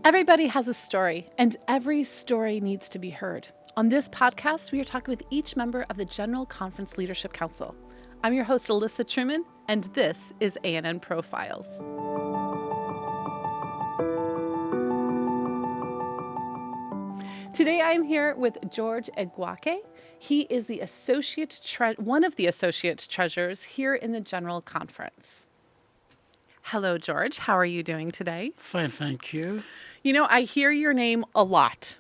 Everybody has a story, and every story needs to be heard. On this podcast, we are talking with each member of the General Conference Leadership Council. I'm your host, Alyssa Truman, and this is ANN Profiles. Today, I'm here with George Egwakhe. He is the one of the associate treasurers here in the General Conference. Hello, George. How are you doing today? Fine, thank you. You know, I hear your name a lot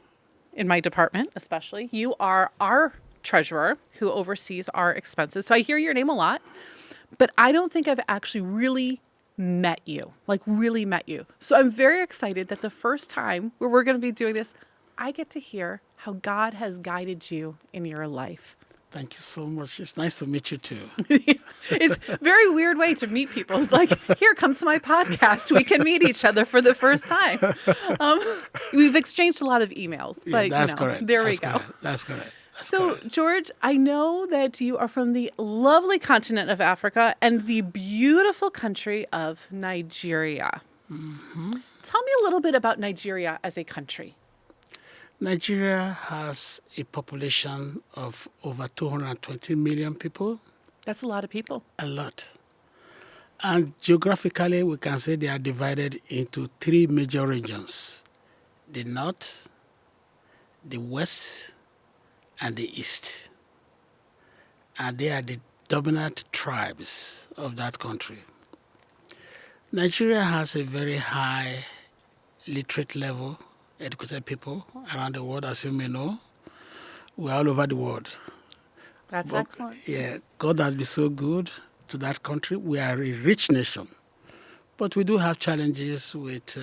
in my department, especially. You are our treasurer who oversees our expenses. So I hear your name a lot, but I don't think I've actually really met you. So I'm very excited that the first time where we're going to be doing this, I get to hear how God has guided you in your life. Thank you so much. It's nice to meet you too. It's a very weird way to meet people. It's like, here, come to my podcast. We can meet each other for the first time. We've exchanged a lot of emails, but that's correct. There we go. That's correct. So, George, I know that you are from the lovely continent of Africa and the beautiful country of Nigeria. Mm-hmm. Tell me a little bit about Nigeria as a country. Nigeria has a population of over 220 million people. That's a lot of people. A lot. And geographically, we can say they are divided into three major regions: the north, the west, and the east. And they are the dominant tribes of that country. Nigeria has a very high literate level, educated people around the world, as you may know. We're all over the world. That's excellent. Yeah, God has been so good to that country. We are a rich nation. But we do have challenges with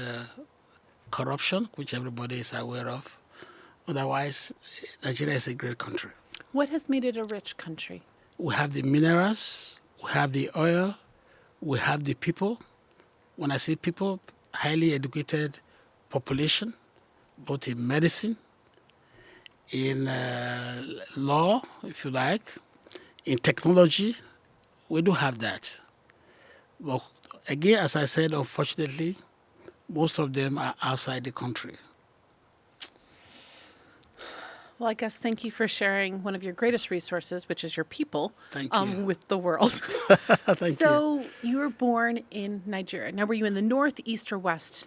corruption, which everybody is aware of. Otherwise, Nigeria is a great country. What has made it a rich country? We have the minerals, we have the oil, we have the people. When I say people, highly educated population, both in medicine, in law, if you like, in technology. We do have that. But again, as I said, unfortunately, most of them are outside the country. Well, I guess thank you for sharing one of your greatest resources, which is your people, with the world. Thank you. So you were born in Nigeria. Now, were you in the north, east, or west?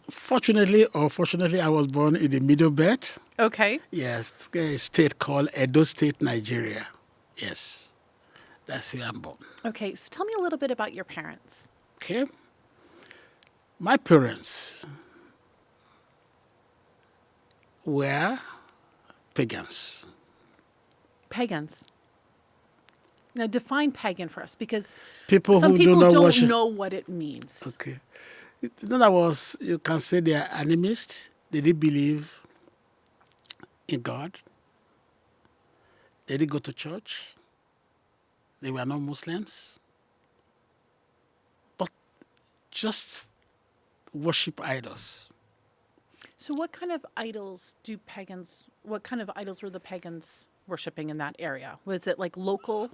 Fortunately or fortunately, I was born in the middle belt. Okay. Yes, a state called Edo State, Nigeria. Yes, that's where I'm born. Okay, so tell me a little bit about your parents. Okay. My parents were pagans. Pagans. Now, define pagan for us, because People some who people do not don't worship. know what it means. Okay. In other words, you can say they are animists. They didn't believe in God. They didn't go to church. They were not Muslims. But just worship idols. So what kind of idols were the pagans worshiping in that area? Was it like local,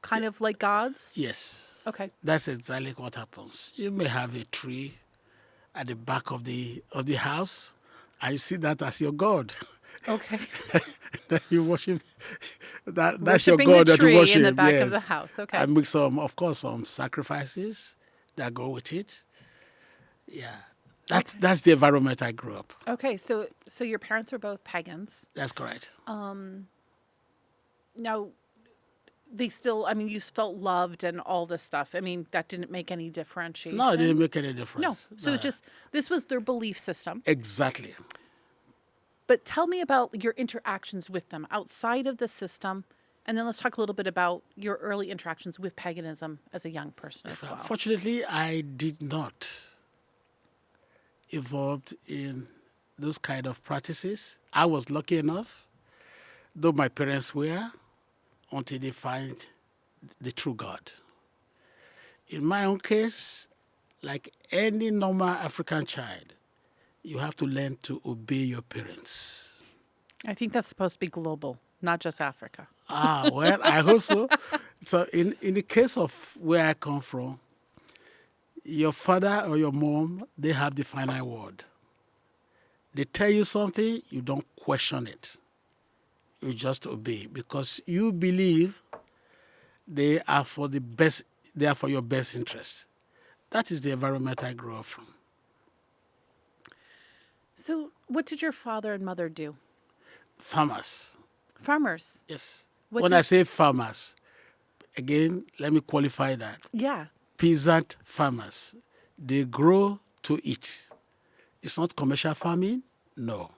kind of like gods? Yes. Okay. That's exactly what happens. You may have a tree at the back of the house, and you see that as your god. Okay. You worship that. That's Worshipping your god the that you tree worship. in the back yes. of the house. Okay. And make some sacrifices that go with it. Yeah. That's the environment I grew up. Okay. So your parents were both pagans. That's correct. Now, you felt loved and all this stuff. I mean, that didn't make any differentiation. No, it didn't make any difference. No. So it's just, this was their belief system. Exactly. But tell me about your interactions with them outside of the system. And then let's talk a little bit about your early interactions with paganism as a young person as well. Fortunately, I did not involved in those kind of practices. I was lucky enough, though my parents were, until they find the true God. In my own case, like any normal African child, you have to learn to obey your parents. I think that's supposed to be global, not just Africa. Well, I hope so. So in the case of where I come from, Your father or your mom, they have the final word. They tell you something, you don't question it. You just obey because you believe they are for the best, they are for your best interest. That is the environment I grew up from. So, what did your father and mother do? Farmers, Farmers. yes. What When I did- say farmers, again, let me qualify that. Yeah. Peasant farmers, they grow to eat. It's not commercial farming, no.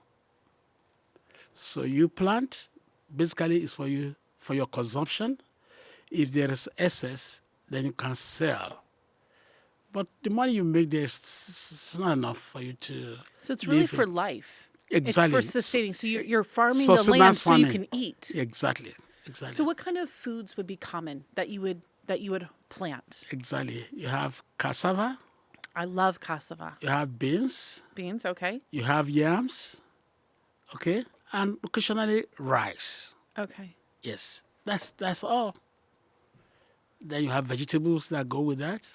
So you plant, basically it's for you, for your consumption. If there is excess, then you can sell. But the money you make there is not enough for you to So it's really live for in. life. Exactly. It's for sustaining. So you're farming the land Sustenance so you farming. can eat. Exactly. Exactly. So what kind of foods would be common that you would plant? Exactly. You have cassava, I love cassava. you have beans, Beans, okay. you have yams, okay, and occasionally rice. Okay. Yes, that's all. Then you have vegetables that go with that.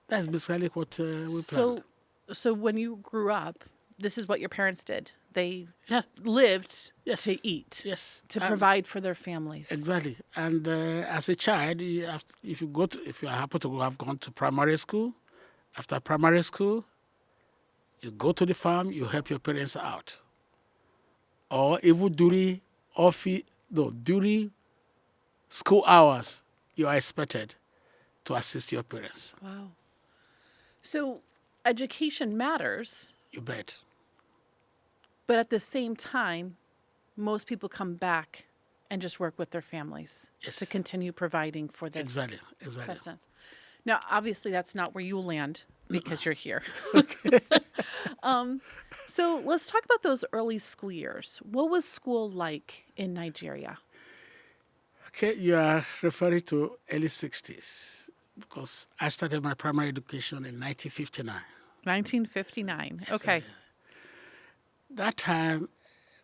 That's basically what we plant. So when you grew up, this is what your parents did. They Yeah. lived Yes. to eat, Yes. to And- provide for their families. Exactly. And as a child, if you happen to have gone to primary school, after primary school, you go to the farm, you help your parents out, or even during school hours, you are expected to assist your parents. Wow. So education matters, You bet. but at the same time, most people come back and just work with their families Yes. to continue providing for this Exactly. sustenance. Now, obviously, that's not where you land because you're here. So let's talk about those early school years. What was school like in Nigeria? Okay, you are referring to early 60s because I started my primary education in 1959. 1959. Okay. That time,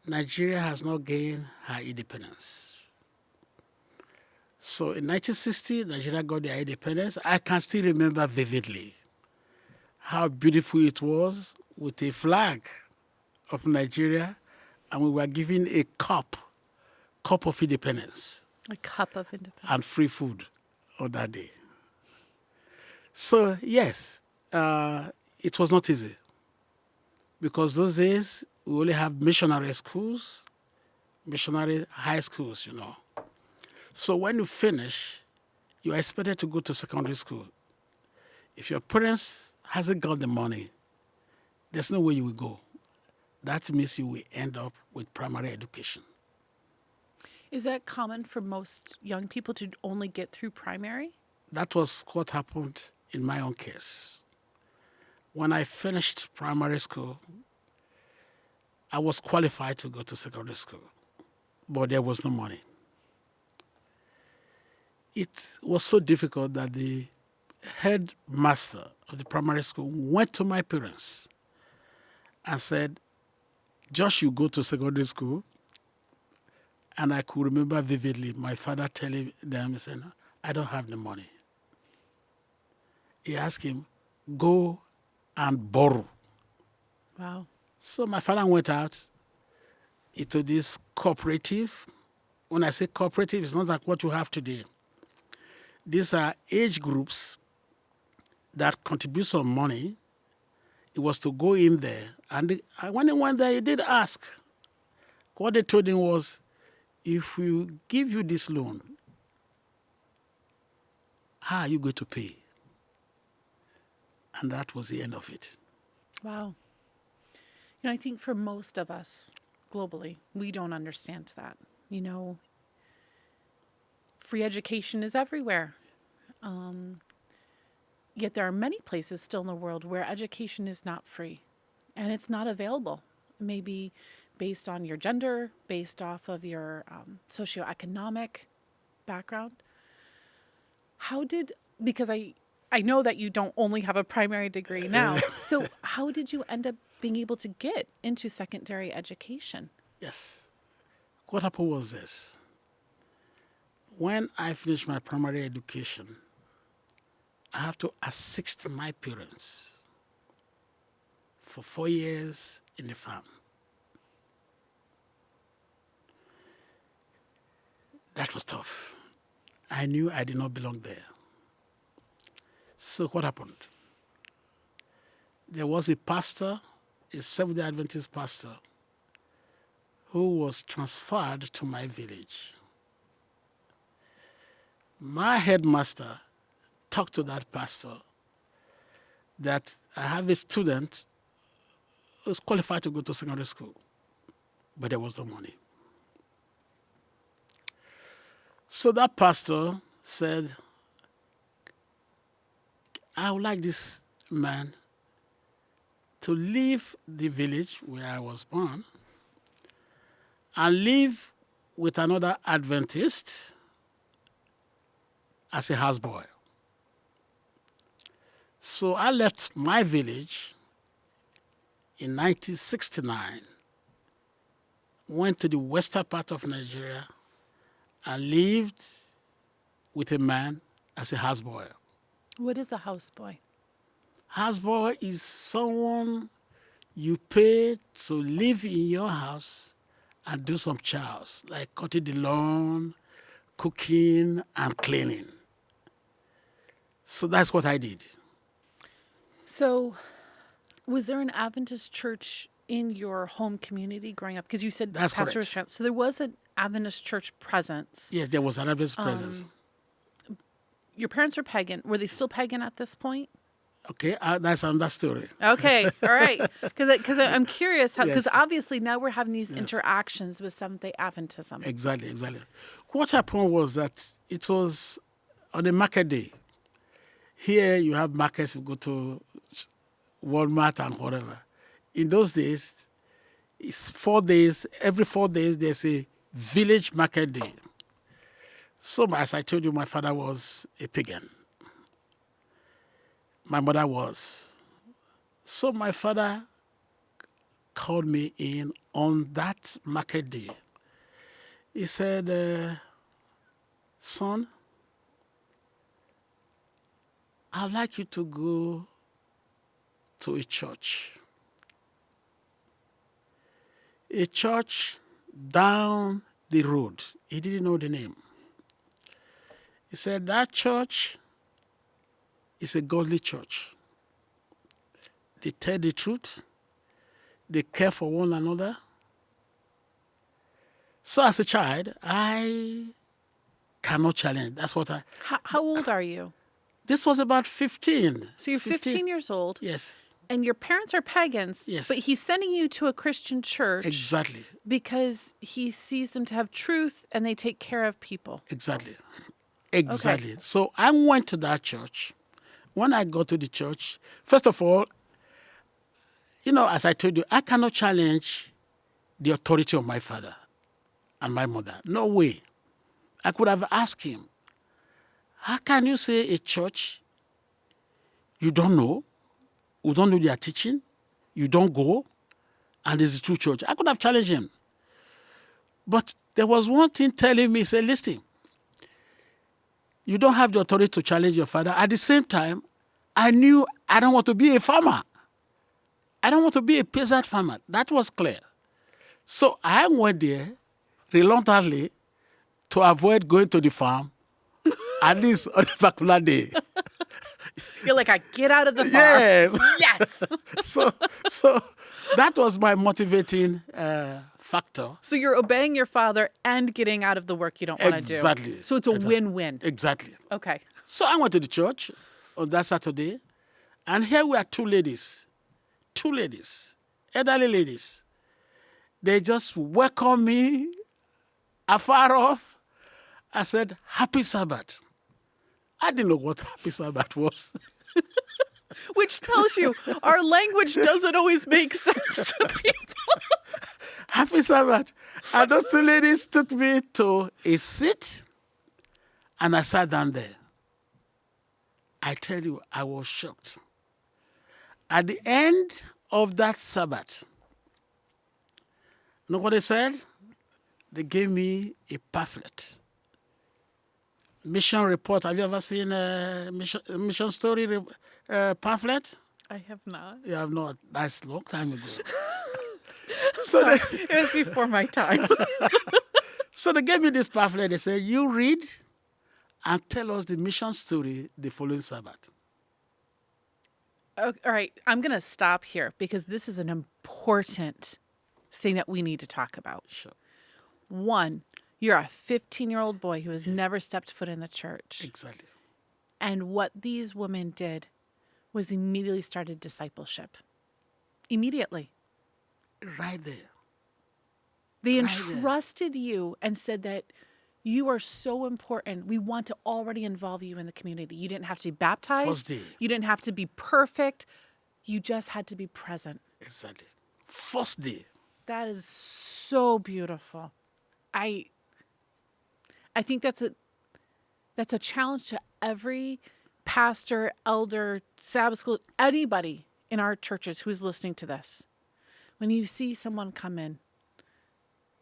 Nigeria has not gained her independence. So in 1960, Nigeria got their independence. I can still remember vividly how beautiful it was with a flag of Nigeria, and we were given a cup of independence A cup of independence. and free food on that day. So yes, it was not easy because those days we only have missionary schools, missionary high schools, So when you finish, you are expected to go to secondary school. If your parents hasn't got the money, there's no way you will go. That means you will end up with primary education. Is that common for most young people to only get through primary? That was what happened in my own case. When I finished primary school, I was qualified to go to secondary school, but there was no money. It was so difficult that the headmaster of the primary school went to my parents and said, Josh, you go to secondary school. And I could remember vividly my father telling them, he said, I don't have the money. He asked him, go and borrow. Wow. So my father went out into this cooperative. When I say cooperative, it's not like what you have today. These are age groups that contribute some money. It was to go in there. And when he went there, he did ask. What they told him was, if we give you this loan, how are you going to pay? And that was the end of it. Wow. I think for most of us globally, we don't understand that. Free education is everywhere. Yet there are many places still in the world where education is not free and it's not available. Maybe based on your gender, based off of your socioeconomic background. Because I know that you don't only have a primary degree now. So how did you end up being able to get into secondary education? Yes. What happened was this. When I finished my primary education, I have to assist my parents for 4 years in the farm. That was tough. I knew I did not belong there. So what happened? There was a pastor, a Seventh-day Adventist pastor, who was transferred to my village. My headmaster talked to that pastor that I have a student who's qualified to go to secondary school, but there was no money. So that pastor said, I would like this man to leave the village where I was born and live with another Adventist as a houseboy. So I left my village in 1969, went to the western part of Nigeria, and lived with a man as a houseboy. What is a houseboy? Houseboy is someone you pay to live in your house and do some chores, like cutting the lawn, cooking, and cleaning. So that's what I did. So, was there an Adventist church in your home community growing up? Because you said That's pastor was correct. trans. So there was an Adventist church presence. Yes, there was an Adventist presence. Your parents are pagan. Were they still pagan at this point? Okay, that's another story. Okay, all right. Because I'm curious how, because Yes. obviously now we're having these interactions with Seventh-day Adventism. Exactly. What happened was that it was on a market day. Here you have markets, you go to Walmart and whatever. In those days, it's 4 days. Every 4 days, there's a village market day. So, as I told you, my father was a pagan. My mother was. So my father called me in on that market day. He said, son, I'd like you to go to a church. A church down the road. He didn't know the name. He said, that church is a godly church. They tell the truth. They care for one another. So as a child, I cannot challenge. That's what I... How old are you? This was about 15. So you're 15 years old. Yes. And your parents are pagans. Yes. But he's sending you to a Christian church. Exactly. Because he sees them to have truth and they take care of people. Exactly. So I went to that church. When I got to the church, first of all, as I told you, I cannot challenge the authority of my father and my mother. No way. I could have asked him, how can you say a church you don't know, who don't know their teaching, you don't go, and it's a true church? I could have challenged him. But there was one thing telling me, say, listen, you don't have the authority to challenge your father. At the same time, I knew I don't want to be a farmer. I don't want to be a peasant farmer. That was clear. So I went there reluctantly to avoid going to the farm, at least on a particular day. You're like, I get out of the farm. Yes. Yes. So that was my motivating factor. So you're obeying your father and getting out of the work you don't want to do. Exactly. So it's a win-win. Exactly. Okay. So I went to the church on that Saturday, and here were two ladies, elderly ladies. They just welcomed me afar off. I said, Happy Sabbath. I didn't know what Happy Sabbath was. Which tells you our language doesn't always make sense to people. Happy Sabbath. And those two ladies took me to a seat, and I sat down there. I tell you, I was shocked. At the end of that Sabbath, you know what they said? They gave me a pamphlet. mission report. Have you ever seen a mission story pamphlet? I have not. You have not. That's a long time ago. Sorry, it was before my time. So they gave me this pamphlet. They said, you read and tell us the mission story the following Sabbath. All right, I'm going to stop here because this is an important thing that we need to talk about. Sure. One, you're a 15-year-old boy who has never stepped foot in the church. Exactly. And what these women did was immediately started discipleship. Immediately. Right there. They Right there. entrusted you and said that you are so important. We want to already involve you in the community. You didn't have to be baptized. First day. You didn't have to be perfect. You just had to be present. Exactly. First day. That is so beautiful. I think that's a challenge to every pastor, elder, Sabbath school, anybody in our churches who's listening to this. When you see someone come in,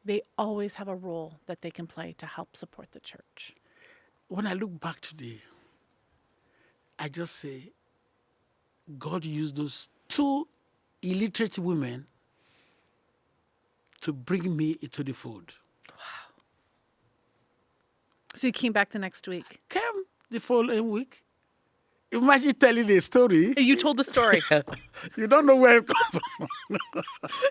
they always have a role that they can play to help support the church. When I look back today, I just say, God used those two illiterate women to bring me into the fold. So you came back the next week. Came the following week. Imagine telling a story. You told the story. You don't know where it comes from.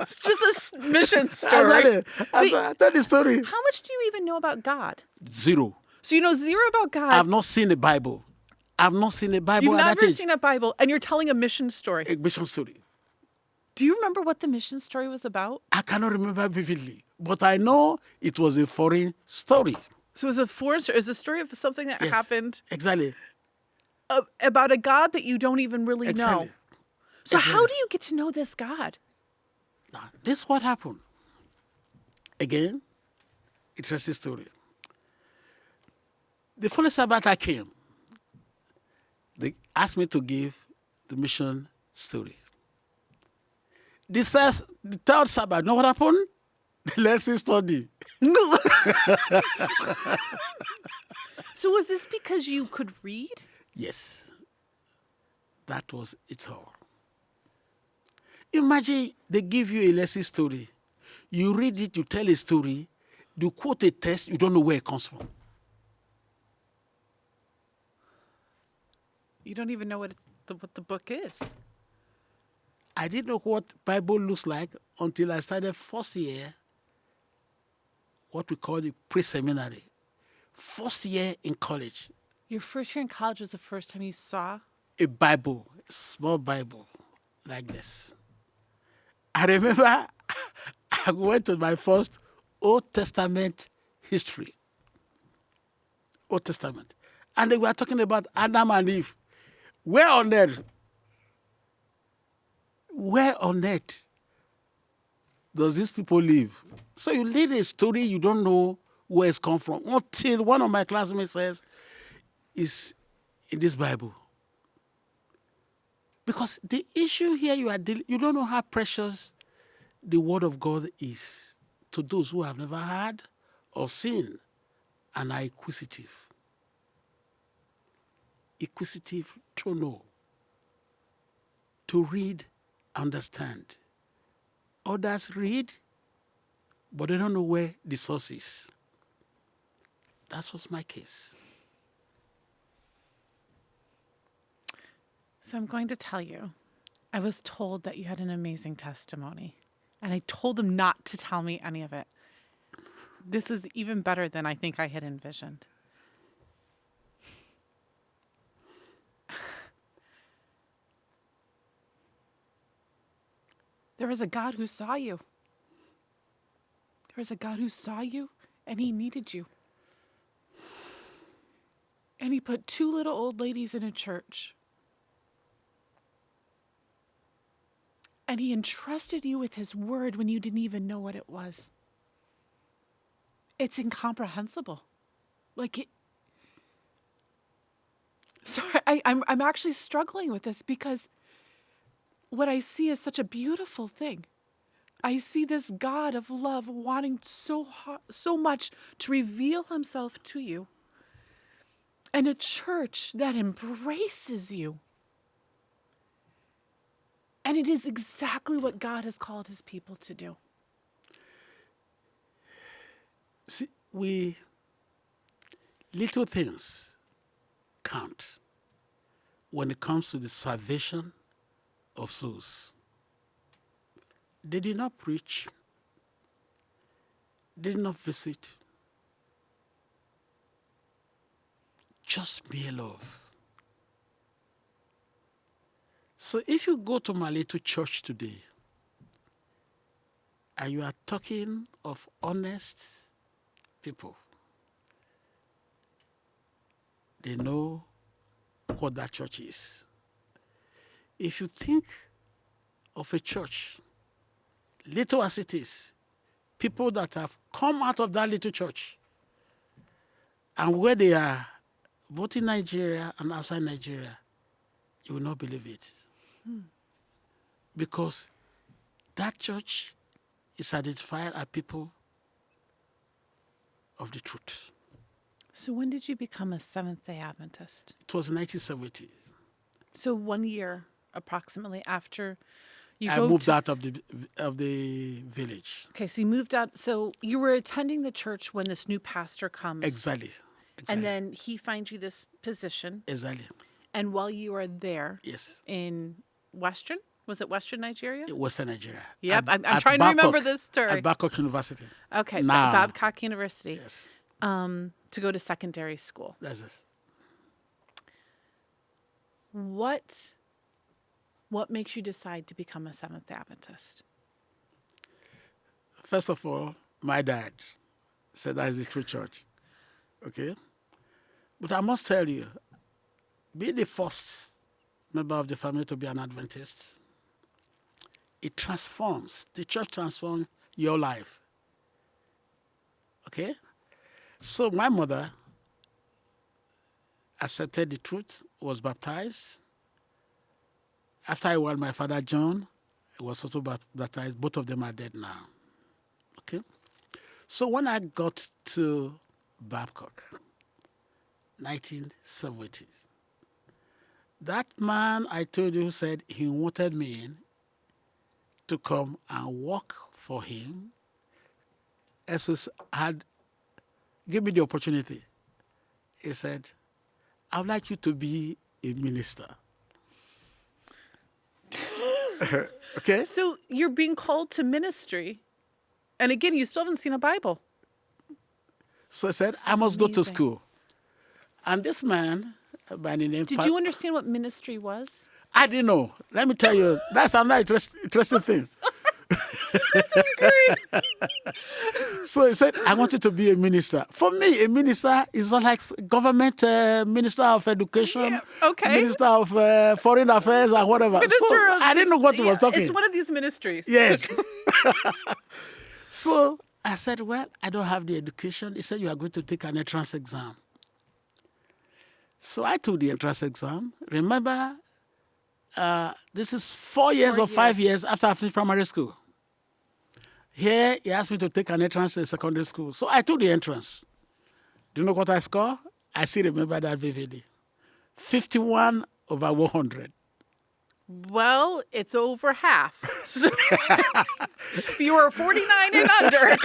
It's just a mission story. I tell the story. How much do you even know about God? Zero. So you know zero about God. I've not seen a Bible. I've not seen a Bible You've at never that age. seen a Bible, and you're telling a mission story. A mission story. Do you remember what the mission story was about? I cannot remember vividly, but I know it was a foreign story. So it was a foreign story. It was a story of something that Yes, happened Exactly. About a God that you don't even really Exactly. know. So Exactly. how do you get to know this God? Now, this is what happened. Again, interesting story. The following Sabbath I came. They asked me to give the mission story. The third Sabbath, you know what happened? The lesson study. So was this because you could read? Yes. That was it all. Imagine they give you a lesson story. You read it, you tell a story, you quote a text, you don't know where it comes from. You don't even know what the book is. I didn't know what Bible looks like until I started first year, what we call the pre-seminary. First year in college. Your first year in college was the first time you saw? A Bible, a small Bible like this. I remember I went to my first Old Testament history. Old Testament. And they were talking about Adam and Eve. Where on earth does these people live? So you read a story, you don't know where it's come from. Until one of my classmates says, it's in this Bible. Because the issue here you don't know how precious the Word of God is to those who have never heard or seen and are inquisitive. Inquisitive to know, to read, understand. Others read, but they don't know where the source is. That was my case. So I'm going to tell you, I was told that you had an amazing testimony, and I told them not to tell me any of it. This is even better than I think I had envisioned. There is a God who saw you. There is a God who saw you, and he needed you. And he put two little old ladies in a church. And he entrusted you with his word when you didn't even know what it was. It's incomprehensible. Sorry, I'm actually struggling with this because what I see is such a beautiful thing. I see this God of love wanting so much to reveal himself to you. And a church that embraces you. And it is exactly what God has called his people to do. See, little things count when it comes to the salvation of souls. They did not preach. They did not visit. Just mere love. So if you go to my little church today and you are talking of honest people, they know what that church is. If you think of a church, little as it is, people that have come out of that little church and where they are, both in Nigeria and outside Nigeria, you will not believe it. Because that church is identified as people of the truth. So when did you become a Seventh-day Adventist? It was 1970. So 1 year approximately after you I moved out of the village. Okay, so you moved out. So you were attending the church when this new pastor comes. Exactly. And then he finds you this position. Exactly. And while you are there Yes. in Western, was it Western Nigeria? Western Nigeria. Yep, I'm trying to remember this story. At Babcock University. Okay, Now. Babcock University. Yes. To go to secondary school. That's it. What makes you decide to become a Seventh-day Adventist? First of all, my dad said that is the true church. Okay? But I must tell you, being the first member of the family to be an Adventist, it transforms. The church transforms your life. Okay? So my mother accepted the truth, was baptized. After a while, my father John was also baptized. Both of them are dead now. Okay? So when I got to Babcock, 1970, that man I told you said he wanted me to come and work for him. Jesus had given me the opportunity. He said, I would like you to be a minister. Okay? So you're being called to ministry. And again, you still haven't seen a Bible. So I said, I must go to school. And this man, by the name... Did you understand what ministry was? I didn't know. Let me tell you, that's another interesting thing. This is great. So he said, I want you to be a minister. For me, a minister is not like government minister of education, minister of foreign affairs and whatever. Minister of I didn't know what he was talking. It's one of these ministries. Yes. So I said, well, I don't have the education. He said, you are going to take an entrance exam. So I took the entrance exam. Remember, this is 4 years or 5 years after I finished primary school. Here, he asked me to take an entrance to secondary school. So I took the entrance. Do you know what I scored? I still remember that vividly. 51 over 100. Well, it's over half. So if you were 49 and under.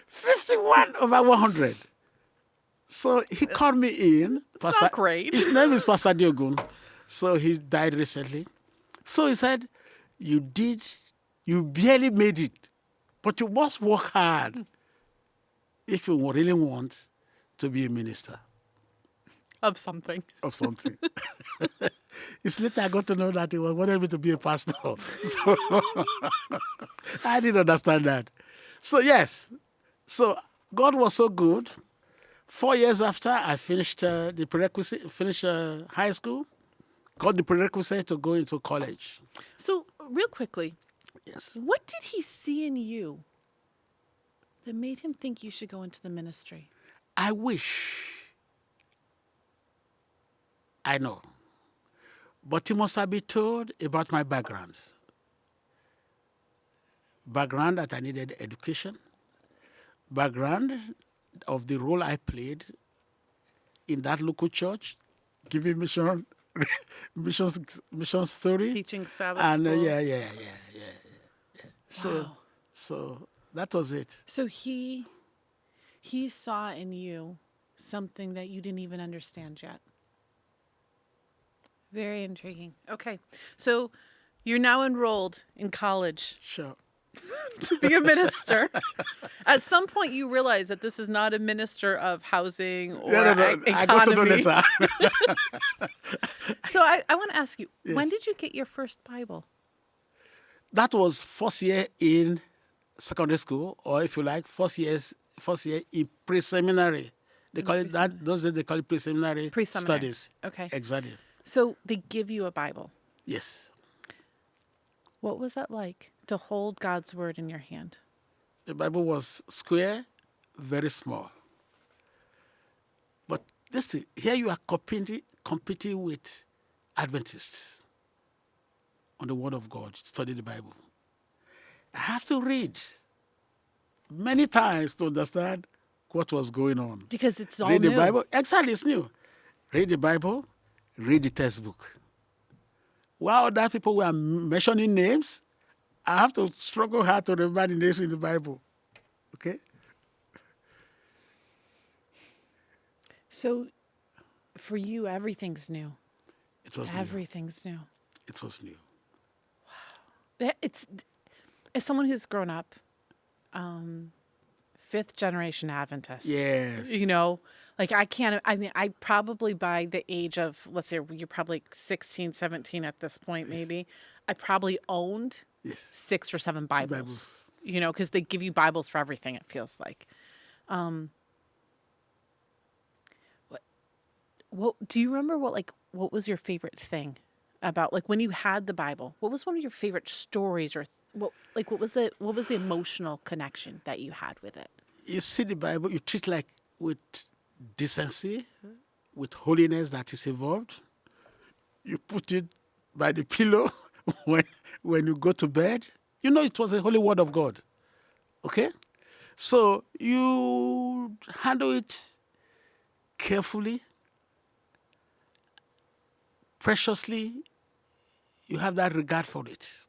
51 over 100. So he called me in. It's not great. His name is Pastor Diogun. So he died recently. So he said, you barely made it, but you must work hard if you really want to be a minister. Of something. Of something. It's later I got to know that he wanted me to be a pastor. So I didn't understand that. So yes. So God was so good. 4 years after I finished the prerequisite, high school, got the prerequisite to go into college. So real quickly, yes. What did he see in you that made him think you should go into the ministry? I wish I know. But he must have been told about my background. Background that I needed education. Background of the role I played in that local church, giving mission story. Teaching Sabbath And school. yeah. So, Wow. so that was it. So he saw in you something that you didn't even understand yet. Very intriguing. Okay. So you're now enrolled in college Sure. to be a minister. At some point you realize that this is not a minister of housing or economy. I got to know later. So I want to ask you, when Yes. did you get your first Bible? That was first year in secondary school, or if you like, first year in pre-seminary. They call it that. Those days they call it pre-seminary Pre-seminary. studies. Okay. Exactly. So they give you a Bible. Yes. What was that like to hold God's word in your hand? The Bible was square, very small. But listen, here you are competing with Adventists on the Word of God, study the Bible. I have to read many times to understand what was going on. Because it's all Read new. the Bible. Exactly, it's new. Read the Bible, read the textbook. While other people were mentioning names, I have to struggle hard to remember the names in the Bible. Okay? So for you, everything's new. It was new. Everything's new. It was new. It's as someone who's grown up, fifth generation Adventist. Yes. You know, like I probably by the age of, let's say you're probably 16, 17 at this point, maybe, I probably owned Yes. 6 or 7 Bibles. Bibles. You know, because they give you Bibles for everything, it feels like. What do you remember what was your favorite thing about, like, when you had the Bible? What was one of your favorite stories, or what was the emotional connection that you had with it? You see the Bible, you treat like with decency, with holiness that is involved. You put it by the pillow when you go to bed. You know it was a holy word of God. Okay? So you handle it carefully, preciously. You have that regard for it.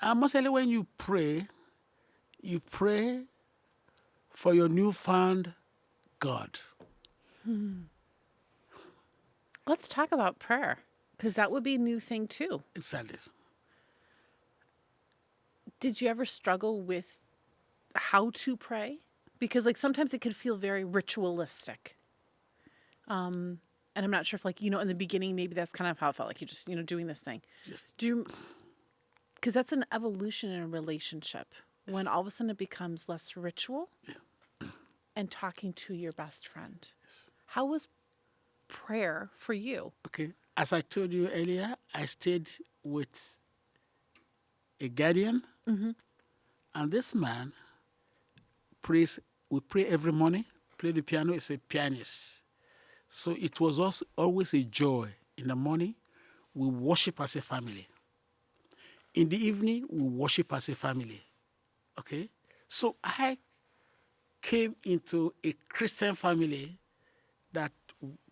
And most likely when you pray for your newfound God. Let's talk about prayer, because that would be a new thing too. Exactly. Did you ever struggle with how to pray? Because, like, sometimes it could feel very ritualistic. And I'm not sure if, like, in the beginning, maybe that's kind of how it felt, like you're just, doing this thing. Yes. Because that's an evolution in a relationship when all of a sudden it becomes less ritual and talking to your best friend. How was prayer for you? Okay. As I told you earlier, I stayed with a guardian, and this man prays. We pray every morning. Play the piano. He's a pianist, so it was also always a joy. In the morning, we worship as a family. In the evening, we worship as a family. Okay, so I came into a Christian family that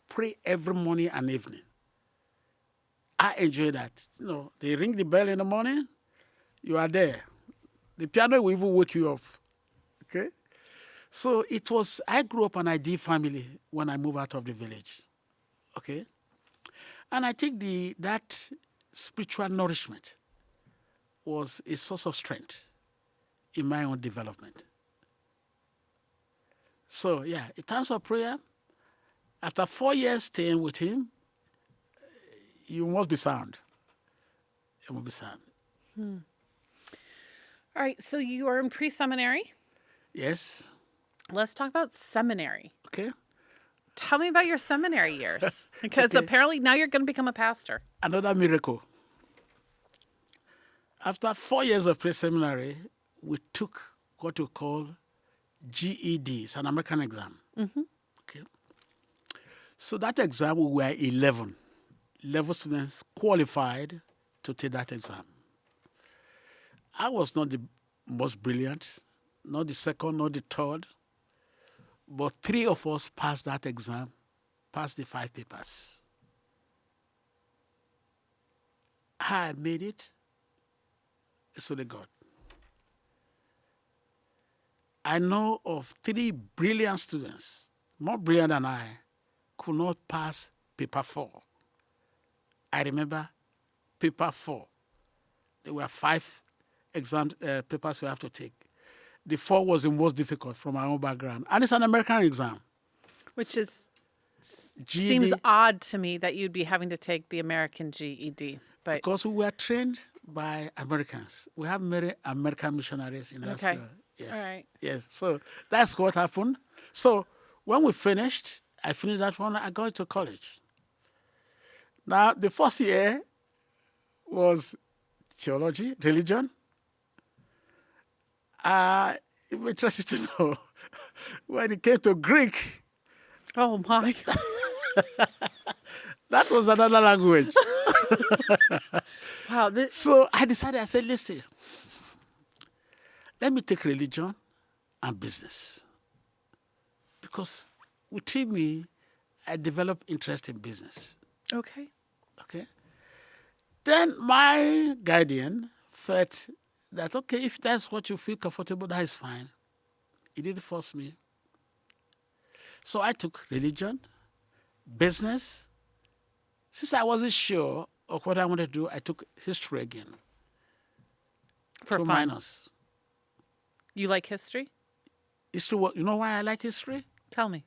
pray every morning and evening. I enjoy that. They ring the bell in the morning, you are there. The piano will even wake you up. Okay? So I grew up an ideal family when I moved out of the village. Okay? And I think that spiritual nourishment was a source of strength in my own development. So, yeah, in terms of prayer, after 4 years staying with him, you must be sound. You must be sound. All right, so you are in pre-seminary. Yes. Let's talk about seminary. Okay. Tell me about your seminary years, because apparently now you're going to become a pastor. Another miracle. After 4 years of pre-seminary, we took what we call GED. It's an American exam. Okay. So that exam, we were 11 students qualified to take that exam. I was not the most brilliant, not the second, not the third, But 3 of us passed that exam, passed the 5 papers. How I made it, it's only God. I know of 3 brilliant students, more brilliant than I, could not pass paper 4. I remember paper 4. There were 5 exam papers we have to take. The 4 was the most difficult from my own background. And it's an American exam. Which is GED, seems odd to me that you'd be having to take the American GED. But because we were trained by Americans. We have many American missionaries in our Okay. school. Yes. All right. Yes. So that's what happened. So when we finished, I finished that one, I got to college. Now, the first year was theology, religion. I'm interested to know when it came to Greek, oh my. that was another language. Wow. This, So I decided, I said, listen, let me take religion and business. Because within me, I developed interest in business. okay. Okay? Then my guardian felt that, okay, if that's what you feel comfortable, that is fine. He didn't force me. So I took religion, business. Since I wasn't sure of what I wanted to do, I took history again. For 2 fun. minors. You like history? History, you know why I like history? Tell me.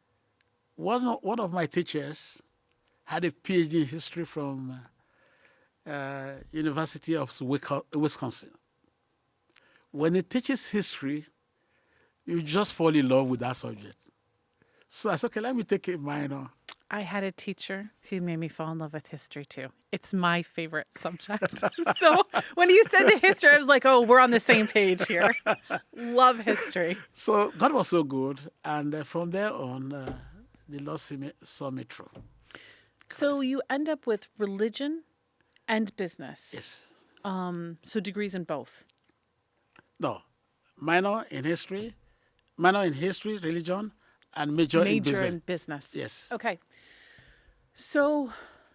One of my teachers had a PhD in history from University of Wisconsin. When he teaches history, you just fall in love with that subject. So I said, okay, let me take a minor. I had a teacher who made me fall in love with history too. It's my favorite subject. So when you said the history, I was like, oh, we're on the same page here. Love history. So God was so good. And from there on, the Lord saw me through. So you end up with religion and business. Yes. So degrees in both. No. Minor in history, religion, and major in business. Major in business. Yes. Okay. So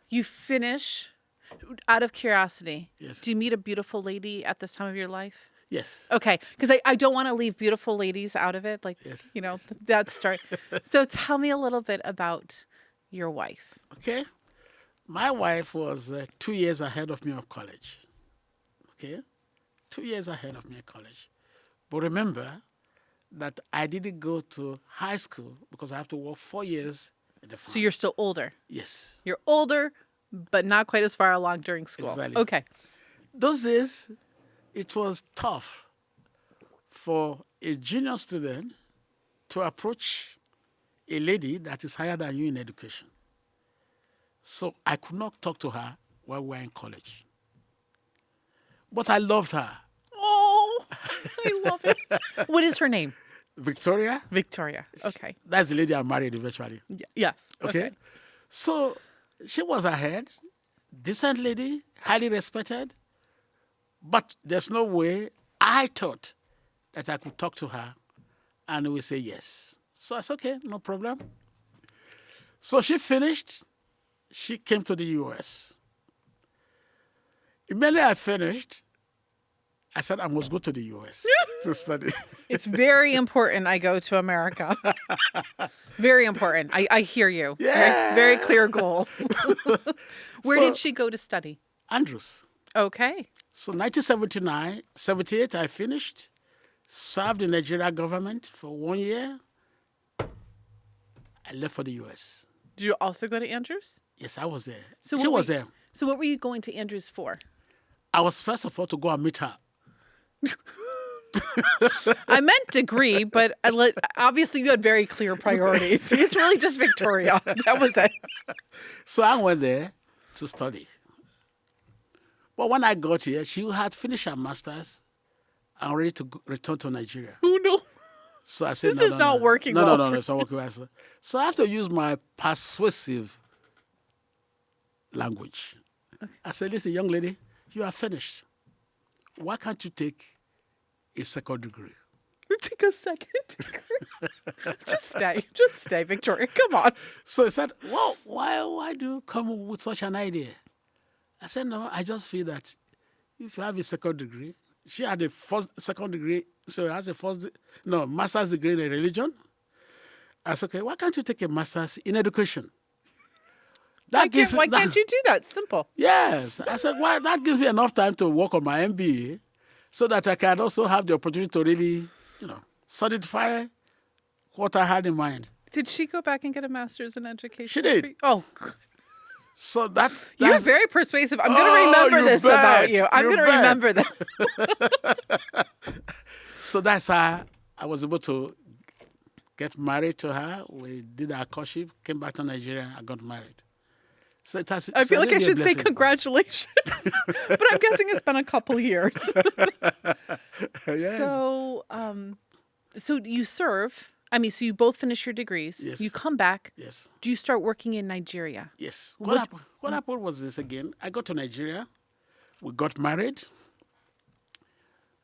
you finish, out of curiosity, Yes. do you meet a beautiful lady at this time of your life? Yes. Okay, because I don't want to leave beautiful ladies out of it. Like, Yes, you know, that story. So tell me a little bit about your wife. Okay. My wife was 2 years ahead of me of college. Okay. 2 years ahead of me at college. But remember that I didn't go to high school because I have to work 4 years in the farm. So you're still older. Yes. You're older, but not quite as far along during school. Exactly. Okay. Those days, it was tough for a junior student to approach a lady that is higher than you in education. So I could not talk to her while we were in college. But I loved her. Oh, I love it. What is her name? Victoria, Victoria. Okay. that's the lady I married eventually. Yes. Okay? So she was ahead, decent lady, highly respected, but there's no way I thought that I could talk to her and we say yes. So I said, okay, no problem. So she finished. She came to the U.S. Immediately I finished, I said I must go to the U.S. to study. It's very important I go to America. Very important. I hear you. Yeah. Very clear goals. Where So- did she go to study? Andrews. Okay. So 1979, 78, I finished, served the Nigerian government for 1 year. I left for the U.S. Did you also go to Andrews? Yes, I was there. So She what was were- there. So what were you going to Andrews for? I was first of all to go and meet her. I meant degree, but obviously you had very clear priorities. It's really just Victoria. That was it. So I went there to study. But when I got here, she had finished her master's and ready to return to Nigeria. Oh no. So I said, This no, is no, not no. working no, well No, no, for no, it's not working well. So I have to use my persuasive language. I said, listen, young lady, you are finished. Why can't you take a second degree? Take a second. Just stay, Victoria. Come on. So he said, well, why do you come with such an idea? I said, no, I just feel that if you have a second degree, she had a second degree, so he has a master's degree in religion. I said, okay, why can't you take a master's in education? Why can't you do that? Simple. Yes. I said, why? That gives me enough time to work on my MBA so that I can also have the opportunity to really, solidify what I had in mind. Did she go back and get a master's in education? She did. Oh, So that's you're very persuasive. I'm going to remember this about you. I'm going to remember this. So that's how I was able to get married to her. We did our courtship, came back to Nigeria, and got married. So I feel like I should say congratulations, but I'm guessing it's been a couple years. Yes. So you serve. I mean, so you both finish your degrees. Yes. You come back. Yes. Do you start working in Nigeria? Yes. What happened was this again. I got to Nigeria. We got married.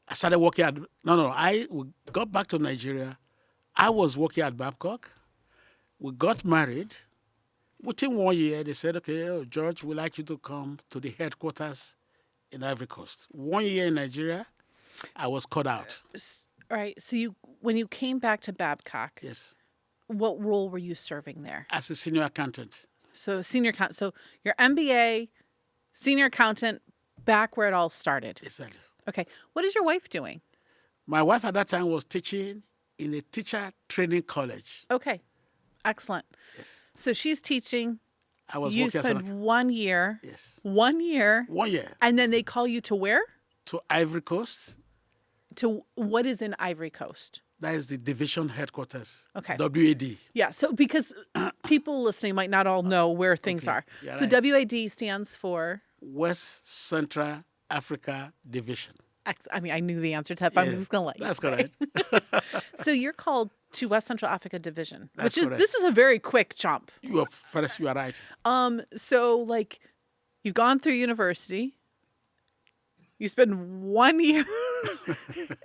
I started working we got back to Nigeria. I was working at Babcock. We got married. Within 1 year, they said, okay, George, we'd like you to come to the headquarters in Ivory Coast. 1 year in Nigeria, I was cut out. All right. So when you came back to Babcock, Yes. what role were you serving there? As a senior accountant. So senior accountant. So your MBA, senior accountant, back where it all started. Exactly. Okay. What is your wife doing? My wife at that time was teaching in a teacher training college. Okay. Excellent. Yes. So she's teaching. I was You working spent 1 year. Yes. 1 year. 1 year. And then they call you to where? To Ivory Coast. To what is in Ivory Coast? That is the division headquarters. Okay. WAD. Yeah. So because people listening might not all know where things are. Yeah, So right. WAD stands for? West Central Africa Division. I mean, I knew the answer to that, but I'm Yes, just going to let you that's say. correct. So you're called to West Central Africa Division, That's which is correct. this is a very quick jump. You are right. So like you've gone through university, you spend 1 year,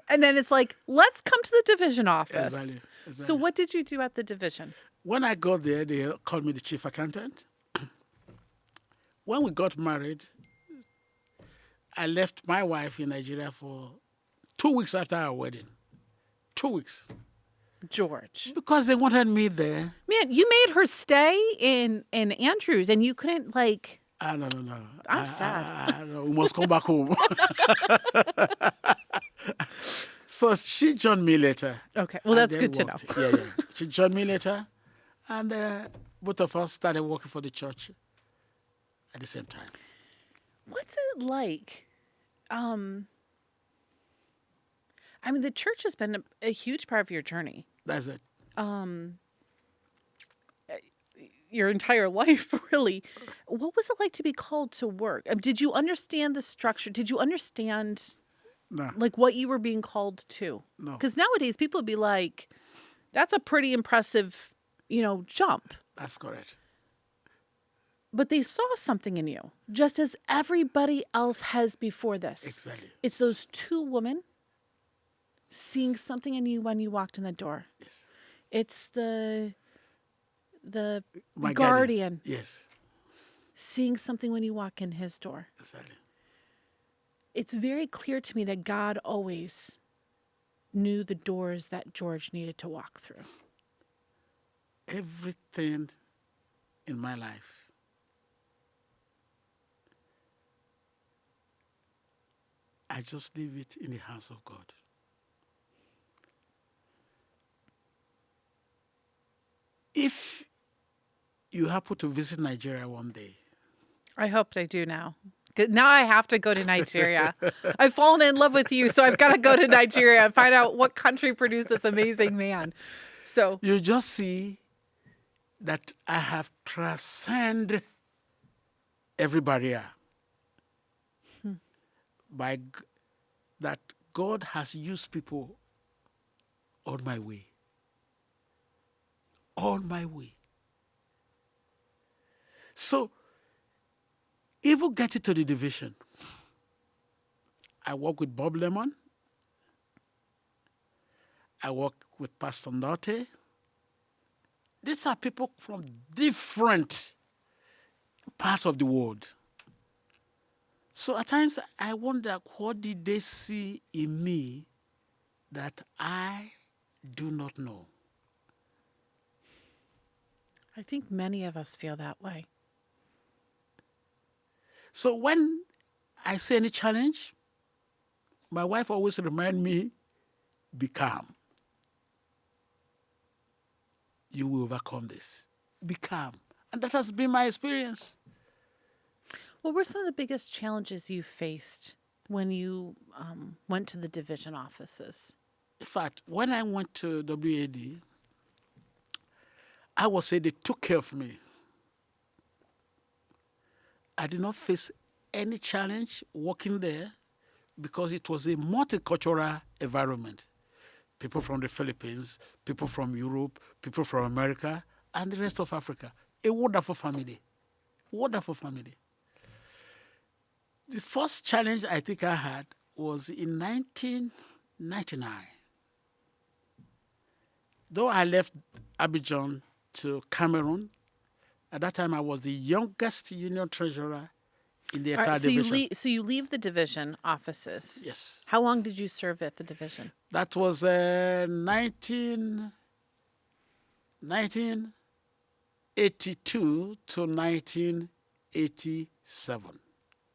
and then it's like, let's come to the division office. Exactly. So what did you do at the division? When I got there, they called me the chief accountant. When we got married, I left my wife in Nigeria for 2 weeks after our wedding. 2 weeks. George. Because they wanted me there. Man, you made her stay in Andrews and you couldn't like... No. I'm sad. We must come back home. So she joined me later. Okay, well, that's good to know. Yeah. She joined me later. And both of us started working for the church at the same time. What's it like? I mean, the church has been a huge part of your journey. That's it. Your entire life, really. What was it like to be called to work? Did you understand the structure? Did you understand No. like what you were being called to? No. Because nowadays people would be like, that's a pretty impressive, jump. That's correct. But they saw something in you, just as everybody else has before this. Exactly. It's those two women seeing something in you when you walked in the door. Yes. It's the My guardian Yes. seeing something when you walk in his door. Exactly. It's very clear to me that God always knew the doors that George needed to walk through. Everything in my life I just leave it in the hands of God. If you happen to visit Nigeria one day, I hope I do now. Now I have to go to Nigeria. I've fallen in love with you, so I've got to go to Nigeria and find out what country produced this amazing man. So you just see that I have transcended every barrier. That God has used people on my way. On my way. So, even getting to the division, I work with Bob Lemon. I work with Pastor Norte. These are people from different parts of the world. So at times I wonder, what did they see in me that I do not know? I think many of us feel that way. So when I see any challenge, my wife always reminds me, be calm. You will overcome this. Be calm. And that has been my experience. What were some of the biggest challenges you faced when you went to the division offices? In fact, when I went to WAD, I would say they took care of me. I did not face any challenge working there because it was a multicultural environment. People from the Philippines, people from Europe, people from America, and the rest of Africa. A wonderful family. Wonderful family. The first challenge I think I had was in 1999. Though I left Abidjan to Cameroon, at that time I was the youngest union treasurer in the entire division. So you leave the division offices. Yes. How long did you serve at the division? That was 1982 to 1987.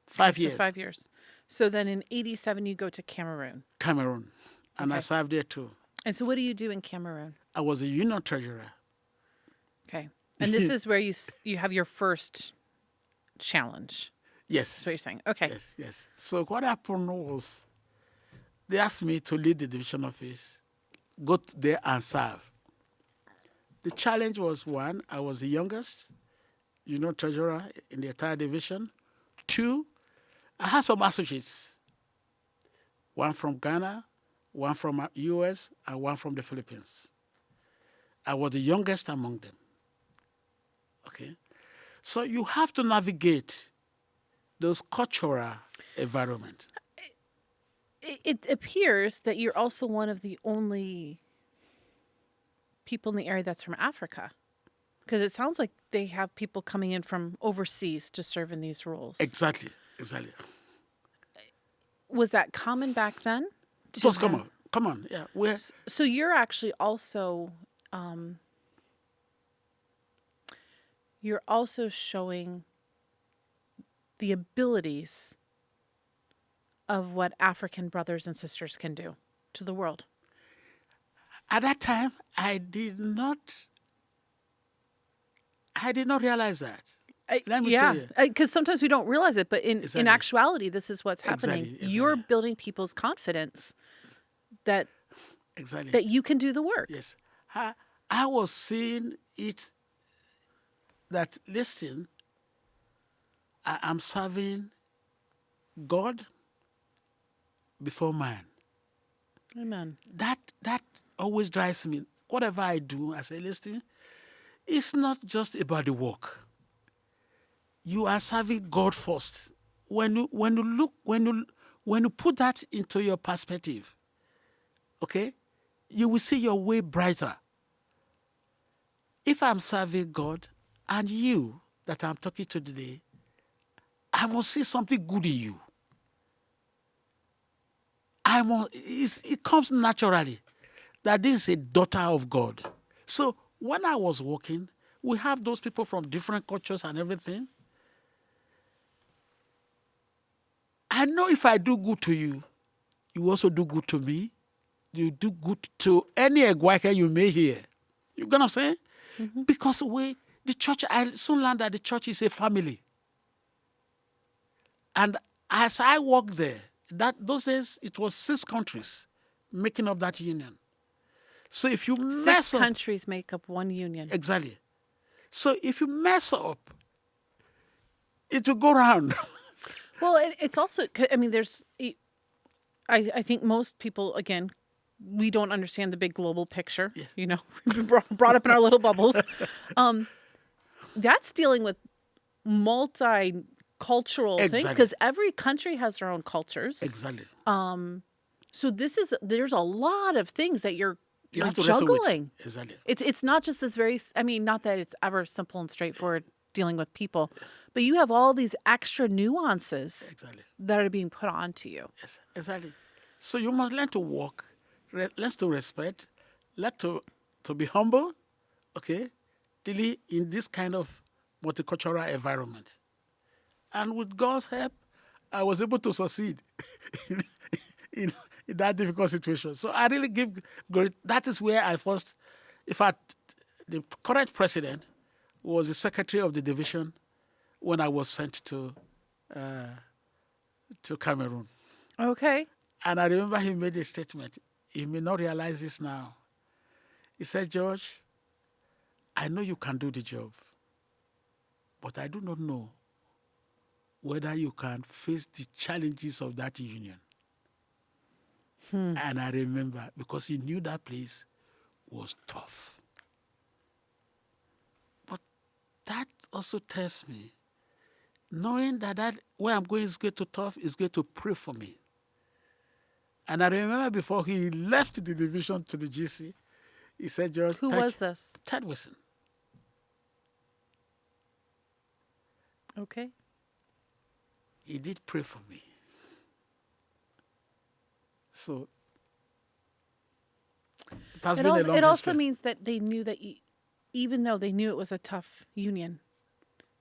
5 years. So 5 years. So then in 87, you go to Cameroon. Cameroon. And I Okay. served there too. And so what do you do in Cameroon? I was a union treasurer. Okay. And this is where you have your first challenge. Yes. That's what you're saying. Okay. Yes, yes. So what happened was they asked me to lead the division office, go there and serve. The challenge was, one, I was the youngest union treasurer in the entire division. Two, I had some associates, one from Ghana, one from US, and one from the Philippines. I was the youngest among them. Okay? So you have to navigate those cultural environment. It appears that you're also one of the only people in the area that's from Africa. Because it sounds like they have people coming in from overseas to serve in these roles. Exactly, exactly. Was that common back then? It was common. Come on, yeah. So you're actually also showing the abilities of what African brothers and sisters can do to the world. At that time, I did not realize that. Let me tell you. Because sometimes we don't realize it, but in Exactly. actuality, this is what's happening. Exactly. You're building people's confidence that Exactly. that you can do the work. Yes. I was seeing it that, listen, I'm serving God before man. Amen. That always drives me. Whatever I do, I say, listen, it's not just about the work. You are serving God first. When you put that into your perspective, okay, you will see your way brighter. If I'm serving God and you that I'm talking to today, I must see something good in you. It comes naturally that this is a daughter of God. So when I was working, we have those people from different cultures and everything. I know if I do good to you, you also do good to me. You do good to any Egwakhe you may hear. You get what I'm saying? Mm-hmm. Because the church, I soon learned that the church is a family. And as I worked there, those days it was 6 countries making up that union. So if you mess 6 up, countries make up one union. exactly. So if you mess up, it will go round. Well, it's also, I mean, I think most people, again, we don't understand the big global picture. Yes. You know, we've been brought up in our little bubbles. That's dealing with multicultural things Exactly. because every country has their own cultures. Exactly. So there's a lot of things that you're You have to wrestle with it. juggling. Exactly. It's not just this very, I mean, not that it's ever simple and straightforward dealing with people, but you have all these extra nuances Exactly. that are being put onto you. Yes, exactly. So you must learn to walk, learn to respect, learn to be humble, okay, really in this kind of multicultural environment. And with God's help, I was able to succeed in, in that difficult situation. So I really give glory. That is where I first, in fact, the current president was the secretary of the division when I was sent to Cameroon. Okay. And I remember he made a statement. He may not realize this now. He said, George, I know you can do the job, but I do not know whether you can face the challenges of that union. And I remember, because he knew that place was tough. But that also tells me, knowing that where I'm going is going to tough, is going to pray for me. And I remember before he left the division to the GC, he said, George, Who was this? Ted Wilson. Okay. He did pray for me. So it has been a long It also history. means that they knew that even though they knew it was a tough union,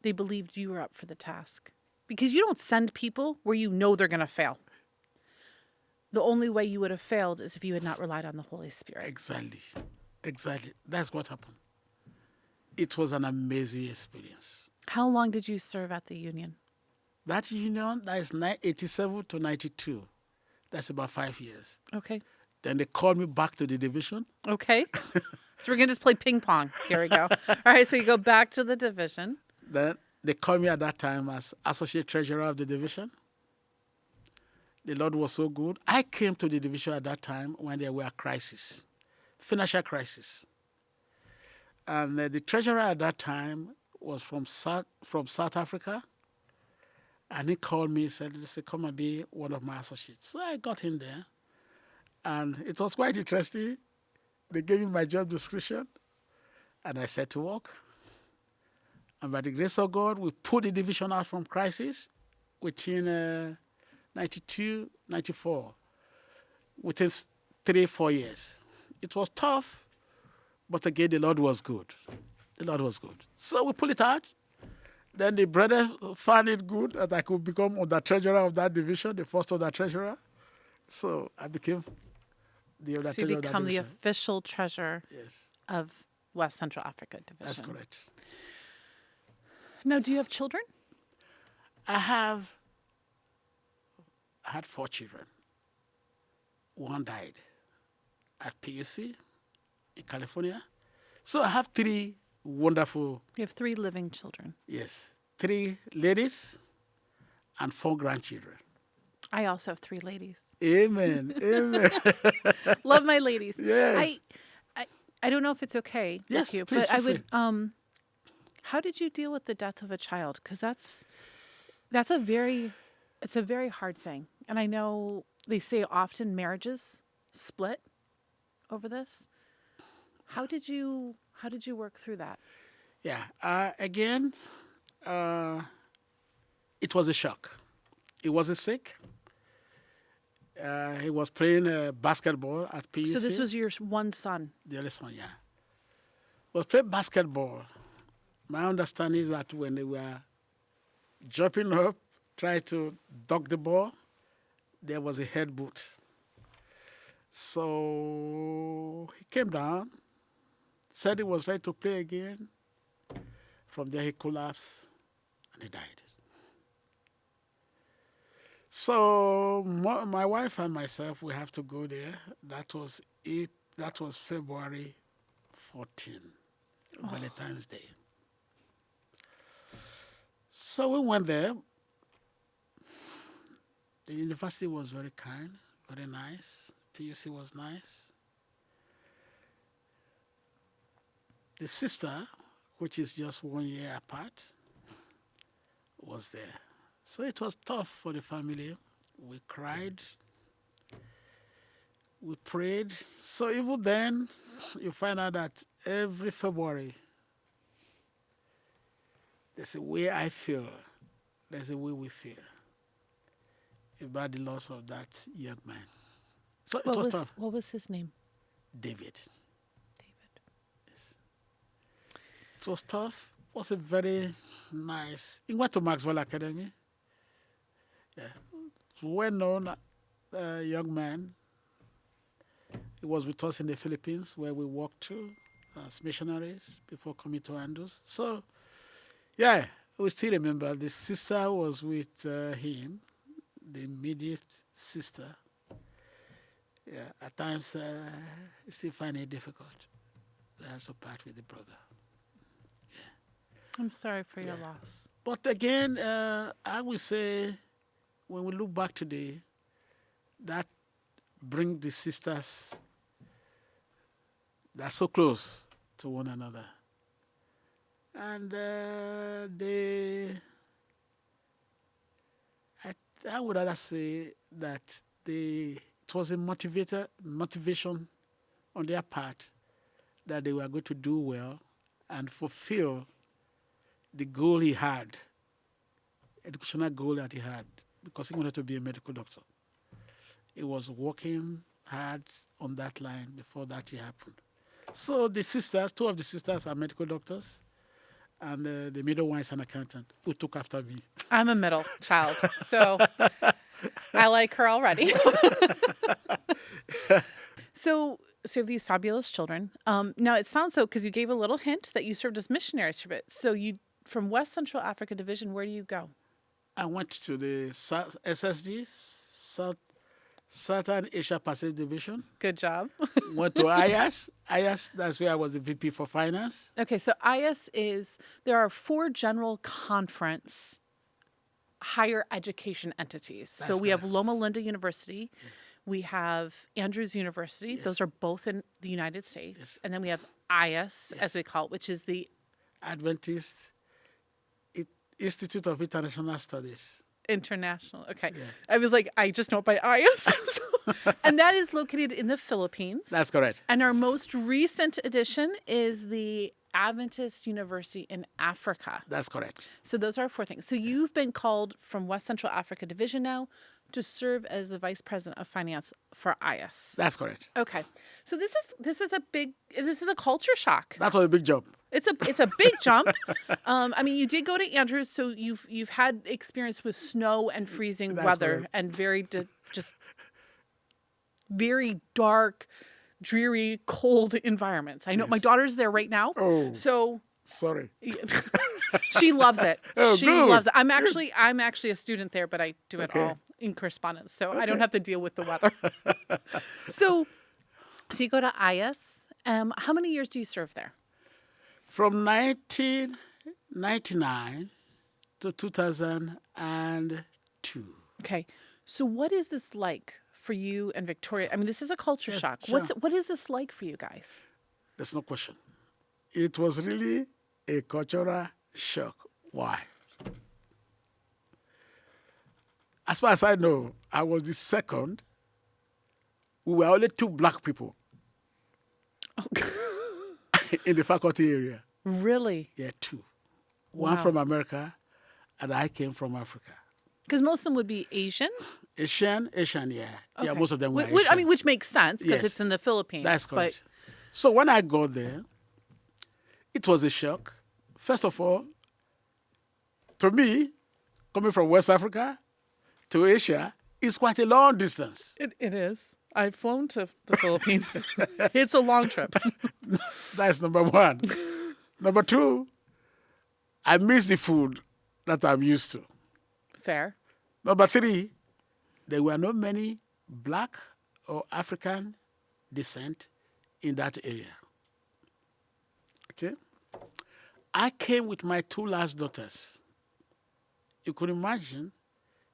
they believed you were up for the task. Because you don't send people where you know they're going to fail. The only way you would have failed is if you had not relied on the Holy Spirit. Exactly. Exactly. That's what happened. It was an amazing experience. How long did you serve at the union? That union, that is 87 to 92. That's about 5 years. Okay. Then they called me back to the division. Okay. So we're going to just play ping pong. Here we go. All right. So you go back to the division. Then they called me at that time as associate treasurer of the division. The Lord was so good. I came to the division at that time when there were crises, financial crisis. And the treasurer at that time was from South Africa. And he called me and said, listen, come and be one of my associates. So I got in there. And it was quite interesting. They gave me my job description. And I set to work. And by the grace of God, we put the division out from crisis within 92, 94, within 3-4 years. It was tough, but again, the Lord was good. The Lord was good. So we pulled it out. Then the brother found it good that I could become the treasurer of that division, the first of the treasurer. So I became the other So you treasurer of that become the division. official treasurer Yes, of West Central Africa Division. that's correct. Now, do you have children? I had 4 children. One died at PUC in California. So I have 3 wonderful, You have 3 living children. yes, 3 ladies and 4 grandchildren. I also have 3 ladies. Amen. Amen. Love my ladies. Yes. I don't know if it's okay Yes, with you, please, but I feel would. How did you deal with the death of a child? Because that's a very hard thing, and I know they say often marriages split over this. How did you work through that? Yeah. Again, it was a shock. He wasn't sick. He was playing basketball at PUC. So this was your one son. The other son, yeah. Was playing basketball. My understanding is that when they were jumping up, trying to dunk the ball, there was a head boot. So he came down, said he was ready to play again. From there he collapsed and he died. So my wife and myself, we have to go there. That was February 14, Valentine's Day. So we went there. The university was very kind, very nice. PUC was nice. The sister, which is just 1 year apart, was there. So it was tough for the family. We cried. We prayed. So even then, you find out that every February, there's a way I feel, there's a way we feel about the loss of that young man. So it was tough. What was his name? David. David. It was tough. It was a very nice. He went to Maxwell Academy. Yeah. Well-known young man. He was with us in the Philippines where we worked too as missionaries before coming to Andrews. So, yeah, we still remember the sister was with him, the immediate sister. Yeah, at times you still find it difficult. They have to part with the brother. I'm sorry for your loss. But again, I would say when we look back today, that brings the sisters that are so close to one another. And I would rather say that it was a motivation on their part that they were going to do well and fulfill the goal he had, educational goal that he had, because he wanted to be a medical doctor. He was working hard on that line before that happened. So the sisters, two of the sisters are medical doctors, and the middle one is an accountant who took after me. I'm a middle child, so I like her already. So you have these fabulous children. Now it sounds so, because you gave a little hint that you served as missionaries for a bit. So you, from West Central Africa Division, where do you go? I went to the SSD, Southern Asia Pacific Division. Good job. Went to IAS. IAS, that's where I was the VP for finance. Okay, so IAS there are 4 general conference higher education entities. So we have Loma Linda University. We have Andrews University. Those are both in the United States. And then we have IAS, as we call it, which is the Adventist Institute of International Studies. International. Okay. Yeah. I was like, I just know it by IAS. And that is located in the Philippines. That's correct. And our most recent addition is the Adventist University in Africa. That's correct. So those are 4 things. So you've been called from West Central Africa Division now to serve as the Vice President of Finance for IAS. That's correct. Okay. So this is a culture shock. That was a big jump. It's a big jump. I mean, you did go to Andrews, so you've had experience with snow and freezing weather correct. and just very dark, dreary, cold environments. I know my daughter's there right now. Oh. So sorry. she loves it. Oh, she good. loves it. I'm actually a student there, but I do it all in correspondence, so I don't have to deal with the weather. So you go to IAS. How many years do you serve there? From 1999 to 2002. Okay. So what is this like for you and Victoria? I mean, this is a culture shock. sure. What is this like for you guys? There's no question. It was really a cultural shock. Why? As far as I know, I was the second. We were only 2 black people in the faculty area. Really? Yeah, 2. One from America, and I came from Africa. Because most of them would be Asian. Asian, yeah. Okay. Yeah, most of them were Which, Asian. which makes sense because Yes. it's in the Philippines. That's correct. So when I got there, it was a shock. First of all, to me, coming from West Africa to Asia is quite a long distance. It is. I've flown to the Philippines. It's a long trip. That's number 1. Number 2, I miss the food that I'm used to. Fair. Number 3, there were not many black or African descent in that area. Okay? I came with my 2 last daughters. You could imagine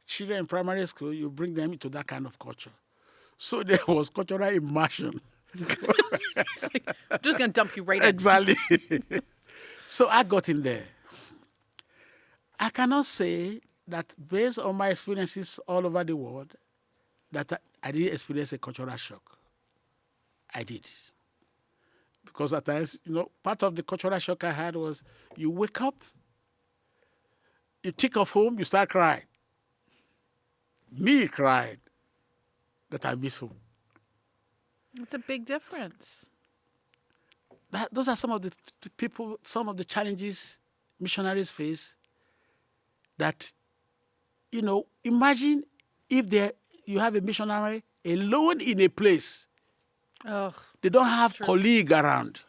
children in primary school, you bring them into that kind of culture. So there was cultural immersion. It's like, I'm just going to dump you right in. Exactly. So I got in there. I cannot say that based on my experiences all over the world that I didn't experience a cultural shock. I did. Because at times, part of the cultural shock I had was you wake up, you think of home, you start crying. Me cried that I miss home. It's a big difference. Those are some of the people, some of the challenges missionaries face. That, imagine if you have a missionary alone in a place. Oh, They don't have true. colleague around.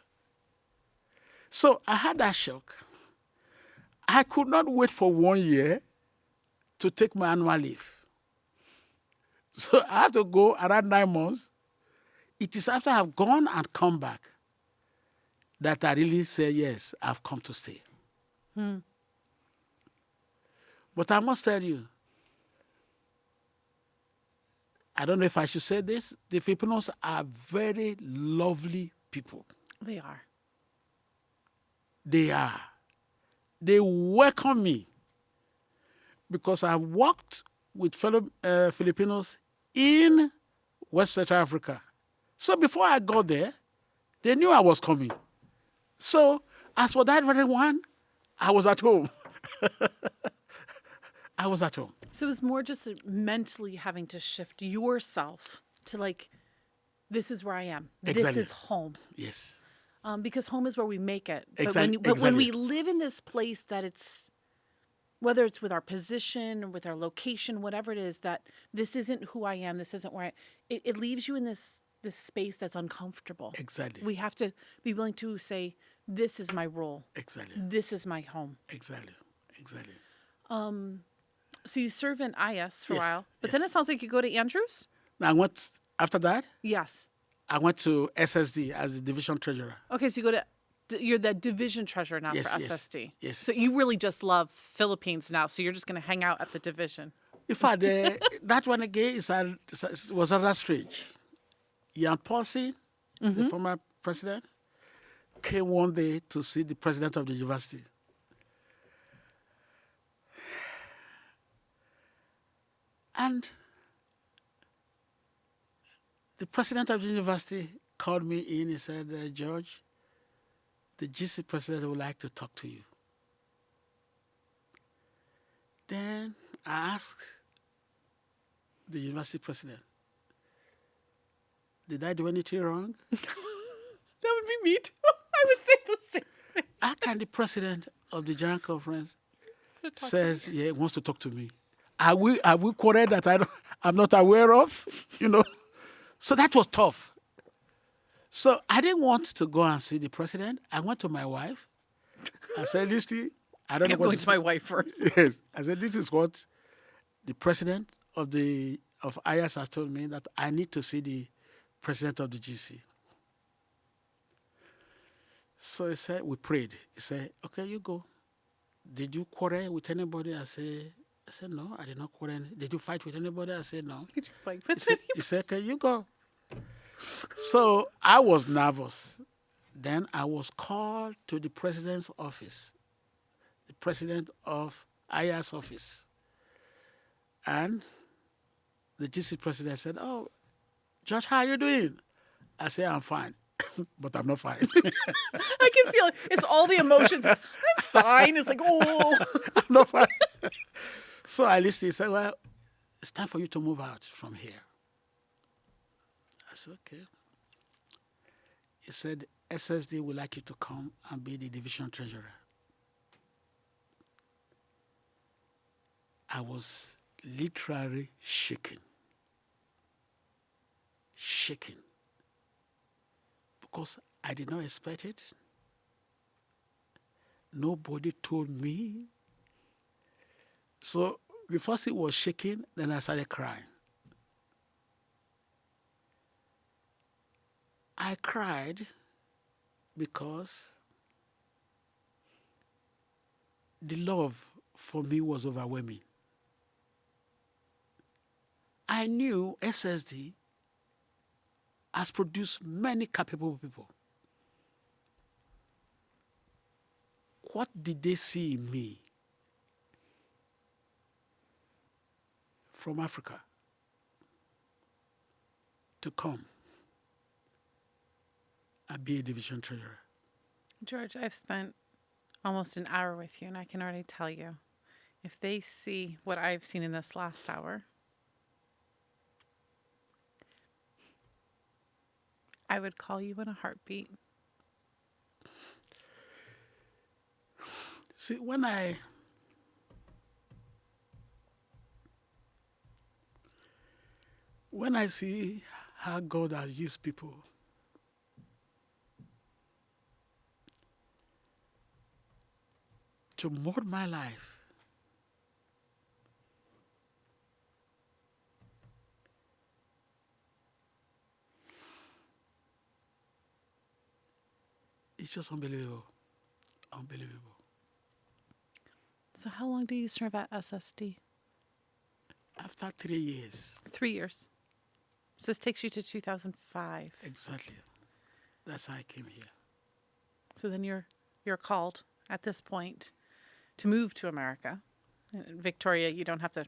So I had that shock. I could not wait for 1 year to take my annual leave. So I have to go around 9 months. It is after I've gone and come back that I really say, yes, I've come to stay. But I must tell you, I don't know if I should say this, the Filipinos are very lovely people. They are. They are. They welcome me because I've worked with fellow Filipinos in West Central Africa. So before I got there, they knew I was coming. So as for that very one, I was at home. I was at home. So it was more just mentally having to shift yourself to like, this is where I am. This Exactly. is home. Yes. Because home is where we make it. But, Exactly. when we live in this place that it's, whether it's with our position or with our location, whatever it is, that this isn't who I am, this isn't where it leaves you in this space that's uncomfortable. Exactly. We have to be willing to say, this is my role. Exactly. This is my home. Exactly. Exactly. So you serve in IS for a Yes, while, but yes. then it sounds like you go to Andrews? Now after that, Yes. I went to SSD as the division treasurer. Okay, so you go to, you're the division treasurer now Yes, for yes, SSD. yes. So you really just love Philippines now, so you're just going to hang out at the division. In fact, that one again was rather strange. Jan Paulsen, the former president, came one day to see the president of the university. And the president of the university called me in. He said, George, the GC president would like to talk to you. Then I asked the university president, did I do anything wrong? That would be me too. I would say the same thing. How can the president of the general conference says, yeah, he wants to talk to me? Are we quarreled that I'm not aware of? So that was tough. So I didn't want to go and see the president. I went to my wife. I said, Lucy, I don't know I'm what going to my wife first. Yes. I said, this is what the president of IS has told me, that I need to see the president of the GC. So he said, we prayed. He said, okay, you go. Did you quarrel with anybody? I said, no, I did not quarrel. Did you fight with anybody? I said, no. Did you fight with He said, okay, you go. So I was nervous. Then I was called to the president's office, the president of IS office. And the GC president said, oh, George, how are you doing? I said, I'm fine. But I'm not fine. I can feel it. It's all the emotions. I'm fine. It's like, oh. I'm not fine. So I listened. He said, well, it's time for you to move out from here. I said, okay. He said, SSD would like you to come and be the division treasurer. I was literally shaking. Shaking. Because I did not expect it. Nobody told me. So the first thing was shaking, then I started crying. I cried because the love for me was overwhelming. I knew SSD has produced many capable people. What did they see in me from Africa to come I'll be a division treasurer. George, I've spent almost an hour with you, and I can already tell you, if they see what I've seen in this last hour, I would call you in a heartbeat. See, when I see how God has used people to mold my life, it's just unbelievable. Unbelievable. So how long do you serve at SSD? After 3 years. 3 years. So this takes you to 2005. Exactly. That's how I came here. So then you're called at this point to move to America. And Victoria, you don't have to,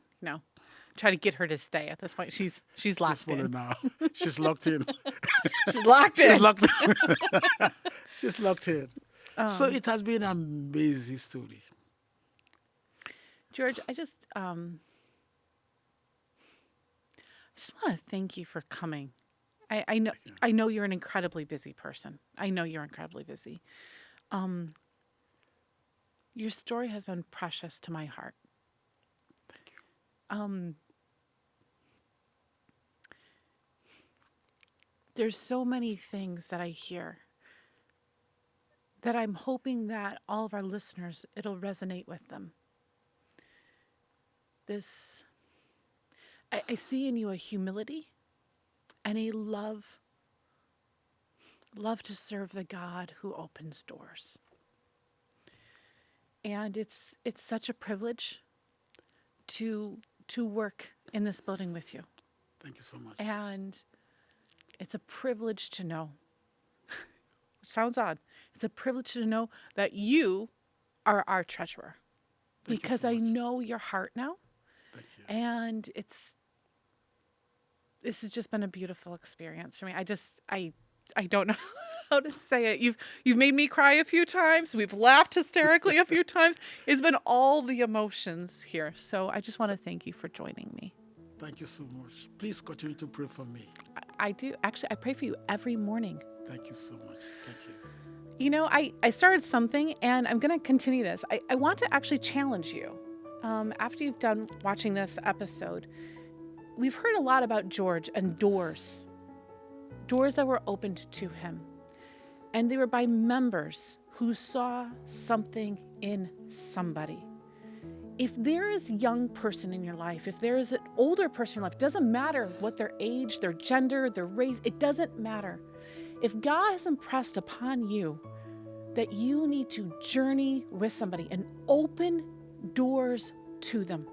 try to get her to stay at this point. She's locked in. Now. She's locked in. She's locked in. She's locked in. She's locked in. So it has been an amazing story. George, I just want to thank you for coming. I know you're an incredibly busy person. I know you're incredibly busy. Your story has been precious to my heart. Thank you. There's so many things that I hear that I'm hoping that all of our listeners, it'll resonate with them. I see in you a humility and a love to serve the God who opens doors. And it's such a privilege to work in this building with you. Thank you so much. And it's a privilege to know, which sounds odd, it's a privilege to know that you are our treasurer. Thank because you so I much. know your heart now. Thank you. And this has just been a beautiful experience for me. I don't know how to say it. You've made me cry a few times. We've laughed hysterically a few times. It's been all the emotions here. So I just want to thank you for joining me. Thank you so much. Please continue to pray for me. I do. Actually, I pray for you every morning. Thank you so much. Thank you. I started something and I'm going to continue this. I want to actually challenge you. After you've done watching this episode, we've heard a lot about George and doors that were opened to him. And they were by members who saw something in somebody. If there is a young person in your life, if there is an older person in your life, it doesn't matter what their age, their gender, their race, it doesn't matter. If God has impressed upon you that you need to journey with somebody and open doors to them,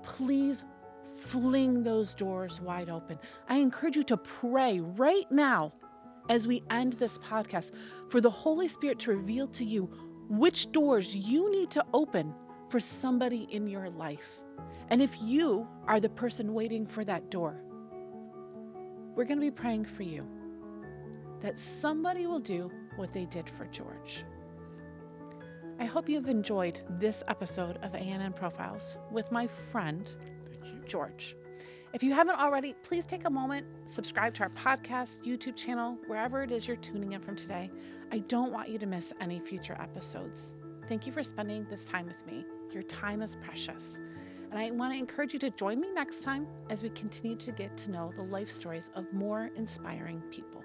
please fling those doors wide open. I encourage you to pray right now as we end this podcast for the Holy Spirit to reveal to you which doors you need to open for somebody in your life. And if you are the person waiting for that door, we're going to be praying for you that somebody will do what they did for George. I hope you've enjoyed this episode of ANN Profiles with my friend, George. If you haven't already, please take a moment, subscribe to our podcast, YouTube channel, wherever it is you're tuning in from today. I don't want you to miss any future episodes. Thank you for spending this time with me. Your time is precious. And I want to encourage you to join me next time as we continue to get to know the life stories of more inspiring people.